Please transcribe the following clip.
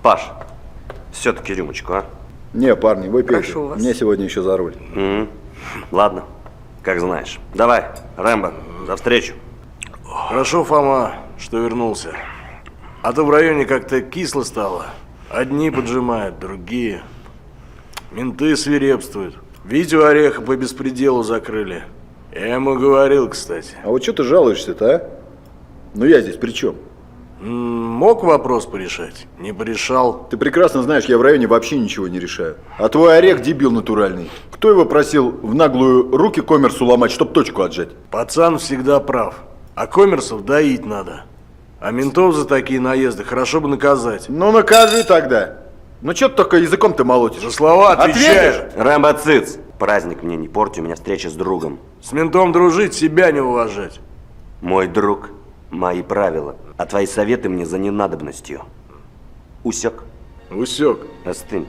Паш, все-таки рюмочку, а? Не, парни, вы пейте. Прошу вас. Мне сегодня еще за руль. Ладно, как знаешь. Давай, Рэмбо, за встречу. Хорошо, Фома, что вернулся. А то в районе как-то кисло стало. Одни поджимают, другие. Менты свирепствуют. Витю Ореха по беспределу закрыли. Я ему говорил, кстати. А вот что ты жалуешься-то, а? Ну я здесь при чем? Мог вопрос порешать? Не порешал. Ты прекрасно знаешь, я в районе вообще ничего не решаю. А твой Орех дебил натуральный. Кто его просил в наглую руки коммерсу ломать, чтоб точку отжать? Пацан всегда прав. А коммерсов доить надо. А ментов за такие наезды хорошо бы наказать. Ну накажи тогда. Ну что ты только языком-то молотишь? За слова отвечаешь. Ответишь? Рэмбо, цыц! Праздник мне не порти, у меня встреча с другом. С ментом дружить, себя не уважать. Мой друг, мои правила, а твои советы мне за ненадобностью. Усек? Усек. Остынь.